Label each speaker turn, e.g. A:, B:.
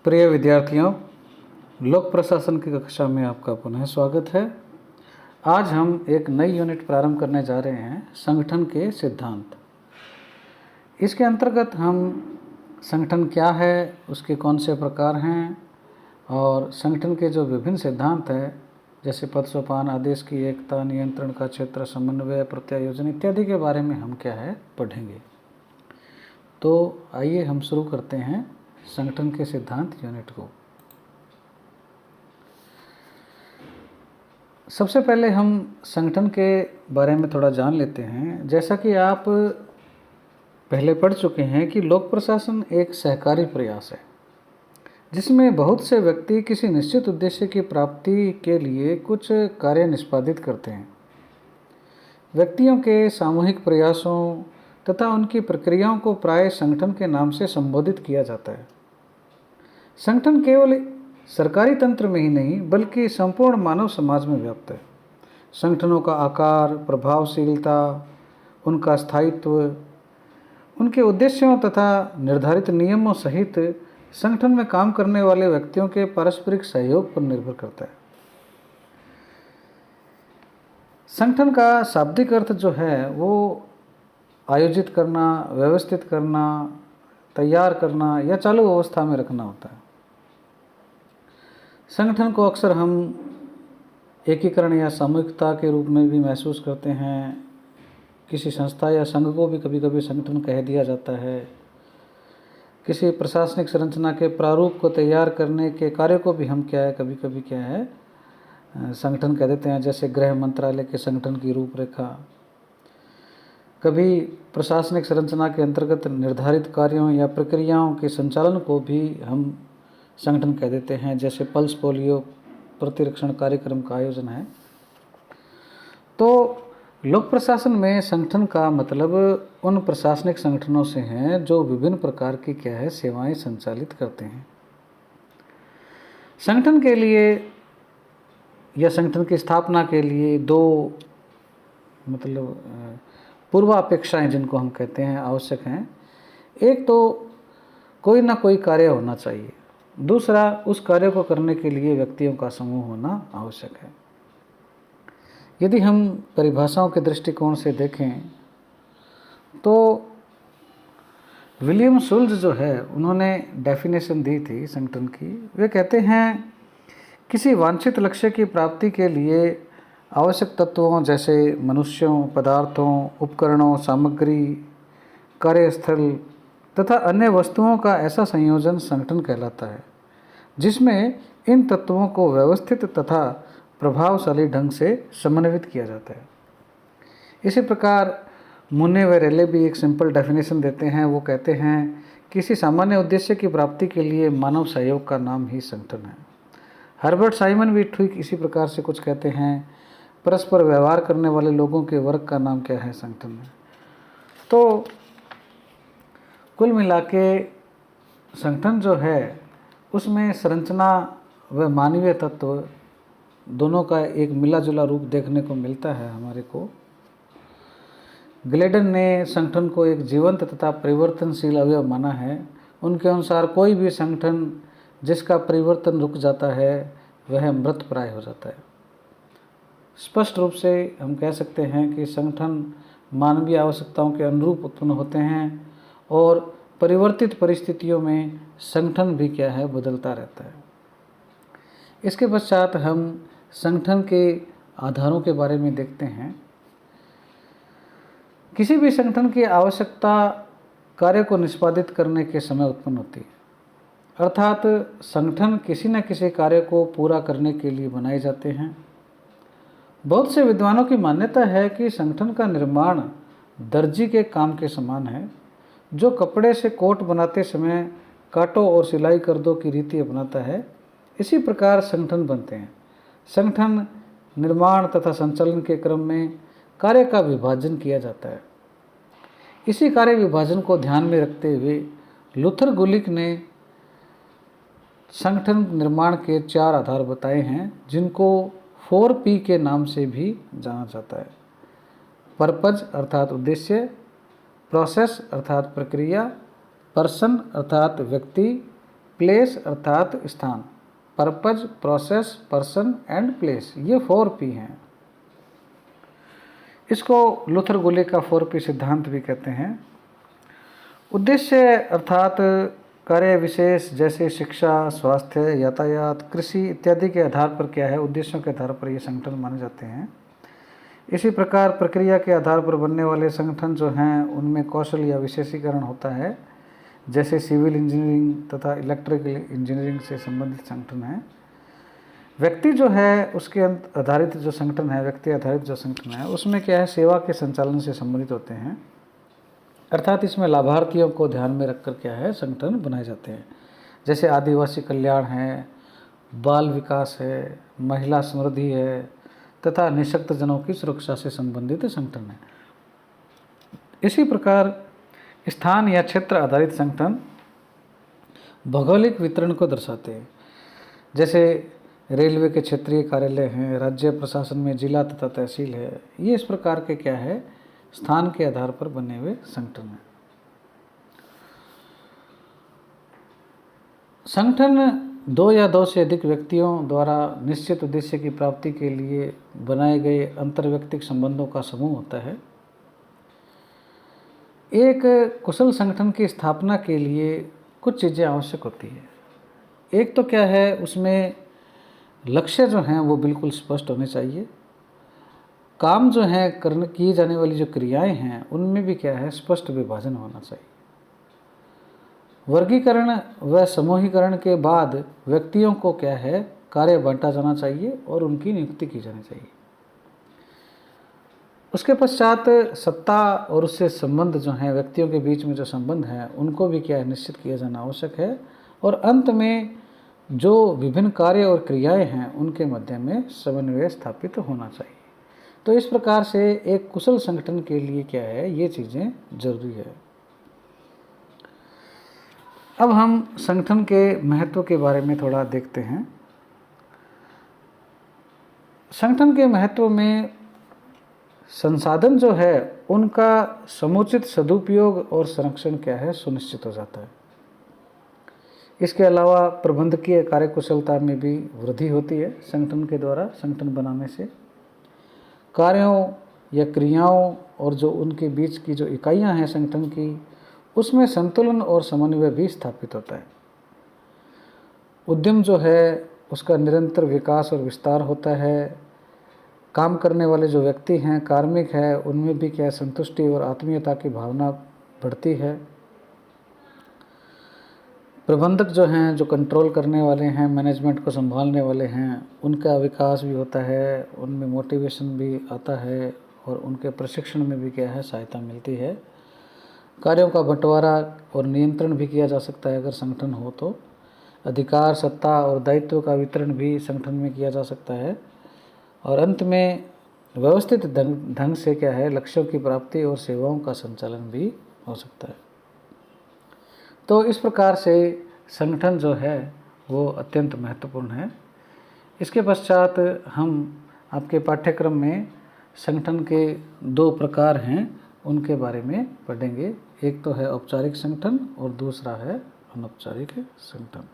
A: प्रिय विद्यार्थियों, लोक प्रशासन की कक्षा में आपका पुनः स्वागत है। आज हम एक नई यूनिट प्रारंभ करने जा रहे हैं, संगठन के सिद्धांत। इसके अंतर्गत हम संगठन क्या है, उसके कौन से प्रकार हैं और संगठन के जो विभिन्न सिद्धांत हैं जैसे पद सोपान, आदेश की एकता, नियंत्रण का क्षेत्र, समन्वय, प्रत्यायोजन इत्यादि के बारे में हम क्या है पढ़ेंगे। तो आइए हम शुरू करते हैं संगठन के सिद्धांत यूनिट को। सबसे पहले हम संगठन के बारे में थोड़ा जान लेते हैं। जैसा कि आप पहले पढ़ चुके हैं कि लोक प्रशासन एक सहकारी प्रयास है जिसमें बहुत से व्यक्ति किसी निश्चित उद्देश्य की प्राप्ति के लिए कुछ कार्य निष्पादित करते हैं। व्यक्तियों के सामूहिक प्रयासों तथा उनकी प्रक्रियाओं को प्राय संगठन के नाम से संबोधित किया जाता है। संगठन केवल सरकारी तंत्र में ही नहीं बल्कि संपूर्ण मानव समाज में व्याप्त है। संगठनों का आकार, प्रभावशीलता, उनका स्थायित्व, उनके उद्देश्यों तथा निर्धारित नियमों सहित संगठन में काम करने वाले व्यक्तियों के पारस्परिक सहयोग पर निर्भर करता है। संगठन का शाब्दिक अर्थ जो है वो आयोजित करना, व्यवस्थित करना, तैयार करना या चालू अवस्था में रखना होता है। संगठन को अक्सर हम एकीकरण या सामूहिकता के रूप में भी महसूस करते हैं। किसी संस्था या संघ को भी कभी कभी संगठन कह दिया जाता है। किसी प्रशासनिक संरचना के प्रारूप को तैयार करने के कार्य को भी हम कभी कभी संगठन कह देते हैं, जैसे गृह मंत्रालय के संगठन की रूपरेखा। कभी प्रशासनिक संरचना के अंतर्गत निर्धारित कार्यों या प्रक्रियाओं के संचालन को भी हम संगठन कह देते हैं, जैसे पल्स पोलियो प्रतिरक्षण कार्यक्रम का आयोजन है। तो लोक प्रशासन में संगठन का मतलब उन प्रशासनिक संगठनों से हैं जो विभिन्न प्रकार की सेवाएं संचालित करते हैं। संगठन के लिए या संगठन की स्थापना के लिए दो पूर्वापेक्षाएं जिनको हम कहते हैं आवश्यक हैं। एक तो कोई ना कोई कार्य होना चाहिए, दूसरा उस कार्य को करने के लिए व्यक्तियों का समूह होना आवश्यक है। यदि हम परिभाषाओं के दृष्टिकोण से देखें तो विलियम शुल्ज जो है उन्होंने डेफिनेशन दी थी संगठन की। वे कहते हैं किसी वांछित लक्ष्य की प्राप्ति के लिए आवश्यक तत्वों जैसे मनुष्यों, पदार्थों, उपकरणों, सामग्री, कार्यस्थल तथा अन्य वस्तुओं का ऐसा संयोजन संगठन कहलाता है जिसमें इन तत्वों को व्यवस्थित तथा प्रभावशाली ढंग से समन्वित किया जाता है। इसी प्रकार मुन्ने व रेले भी एक सिंपल डेफिनेशन देते हैं। वो कहते हैं किसी सामान्य उद्देश्य की प्राप्ति के लिए मानव सहयोग का नाम ही संगठन है। हर्बर्ट साइमन भी ठीक इसी प्रकार से कुछ कहते हैं। परस्पर व्यवहार करने वाले लोगों के वर्ग का नाम क्या है? संगठन है। तो कुल मिला के संगठन जो है उसमें संरचना व मानवीय तत्व दोनों का एक मिला जुला रूप देखने को मिलता है हमारे को। ग्लेडन ने संगठन को एक जीवंत तथा परिवर्तनशील अवयव माना है। उनके अनुसार कोई भी संगठन जिसका परिवर्तन रुक जाता है वह मृतप्राय हो जाता है। स्पष्ट रूप से हम कह सकते हैं कि संगठन मानवीय आवश्यकताओं के अनुरूप उत्पन्न होते हैं और परिवर्तित परिस्थितियों में संगठन भी बदलता रहता है। इसके पश्चात हम संगठन के आधारों के बारे में देखते हैं। किसी भी संगठन की आवश्यकता कार्य को निष्पादित करने के समय उत्पन्न होती है, अर्थात संगठन किसी न किसी कार्य को पूरा करने के लिए बनाए जाते हैं। बहुत से विद्वानों की मान्यता है कि संगठन का निर्माण दर्जी के काम के समान है, जो कपड़े से कोट बनाते समय काटो और सिलाई कर दो की रीति अपनाता है। इसी प्रकार संगठन बनते हैं। संगठन निर्माण तथा संचालन के क्रम में कार्य का विभाजन किया जाता है। इसी कार्य विभाजन को ध्यान में रखते हुए लूथर गुलिक ने संगठन निर्माण के 4 आधार बताए हैं, जिनको 4P के नाम से भी जाना जाता है। पर्पज अर्थात उद्देश्य, प्रोसेस अर्थात प्रक्रिया, पर्सन अर्थात व्यक्ति, प्लेस अर्थात स्थान, purpose, process, person and place, ये 4P हैं। इसको लुथर गुले का 4P सिद्धांत भी कहते हैं। उद्देश्य अर्थात कार्य विशेष जैसे शिक्षा, स्वास्थ्य, यातायात, कृषि इत्यादि के आधार पर क्या है, उद्देश्यों के आधार पर ये संगठन माने जाते हैं। इसी प्रकार प्रक्रिया के आधार पर बनने वाले संगठन जो हैं उनमें कौशल या विशेषीकरण होता है, जैसे सिविल इंजीनियरिंग तथा इलेक्ट्रिकल इंजीनियरिंग से संबंधित संगठन हैं। व्यक्ति जो है उसके आधारित जो संगठन है, व्यक्ति आधारित जो संगठन है, उसमें क्या है, सेवा के संचालन से संबंधित होते हैं, अर्थात इसमें लाभार्थियों को ध्यान में रखकर क्या है, संगठन बनाए जाते हैं। जैसे आदिवासी कल्याण है, बाल विकास है, महिला समृद्धि है तथा निःशक्त जनों की सुरक्षा से संबंधित संगठन है। इसी प्रकार स्थान या क्षेत्र आधारित संगठन भौगोलिक वितरण को दर्शाते हैं। जैसे रेलवे के क्षेत्रीय कार्यालय हैं, राज्य प्रशासन में जिला तथा तहसील है, ये इस प्रकार के क्या है, स्थान के आधार पर बने हुए संगठन हैं। संगठन 2 या 2 से अधिक व्यक्तियों द्वारा निश्चित उद्देश्य की प्राप्ति के लिए बनाए गए अंतर्व्यक्तिक संबंधों का समूह होता है। एक कुशल संगठन की स्थापना के लिए कुछ चीज़ें आवश्यक होती है। एक तो क्या है, उसमें लक्ष्य जो हैं वो बिल्कुल स्पष्ट होने चाहिए। काम जो है करने की जाने वाली जो क्रियाएं हैं उनमें भी क्या है, स्पष्ट विभाजन होना चाहिए। वर्गीकरण व समूहीकरण के बाद व्यक्तियों को क्या है, कार्य बांटा जाना चाहिए और उनकी नियुक्ति की जानी चाहिए। उसके पश्चात सत्ता और उससे संबंध जो हैं, व्यक्तियों के बीच में जो संबंध हैं उनको भी क्या है, निश्चित किया जाना आवश्यक है। और अंत में जो विभिन्न कार्य और क्रियाएं हैं उनके मध्य में समन्वय स्थापित होना चाहिए। तो इस प्रकार से एक कुशल संगठन के लिए क्या है, ये चीज़ें जरूरी है। अब हम संगठन के महत्व के बारे में थोड़ा देखते हैं। संगठन के महत्व में संसाधन जो है उनका समुचित सदुपयोग और संरक्षण क्या है, सुनिश्चित हो जाता है। इसके अलावा प्रबंधकीय कार्यकुशलता में भी वृद्धि होती है संगठन के द्वारा। संगठन बनाने से कार्यों या क्रियाओं और जो उनके बीच की जो इकाइयां हैं संगठन की, उसमें संतुलन और समन्वय भी स्थापित होता है। उद्यम जो है उसका निरंतर विकास और विस्तार होता है। काम करने वाले जो व्यक्ति हैं, कार्मिक है, उनमें भी क्या संतुष्टि और आत्मीयता की भावना बढ़ती है। प्रबंधक जो हैं, जो कंट्रोल करने वाले हैं, मैनेजमेंट को संभालने वाले हैं, उनका विकास भी होता है, उनमें मोटिवेशन भी आता है और उनके प्रशिक्षण में भी क्या है, सहायता मिलती है। कार्यों का बंटवारा और नियंत्रण भी किया जा सकता है अगर संगठन हो तो। अधिकार, सत्ता और दायित्व का वितरण भी संगठन में किया जा सकता है। और अंत में व्यवस्थित ढंग से क्या है, लक्ष्यों की प्राप्ति और सेवाओं का संचालन भी हो सकता है। तो इस प्रकार से संगठन जो है वो अत्यंत महत्वपूर्ण है। इसके पश्चात हम आपके पाठ्यक्रम में संगठन के 2 प्रकार हैं उनके बारे में पढ़ेंगे। एक तो है औपचारिक संगठन और दूसरा है अनौपचारिक संगठन।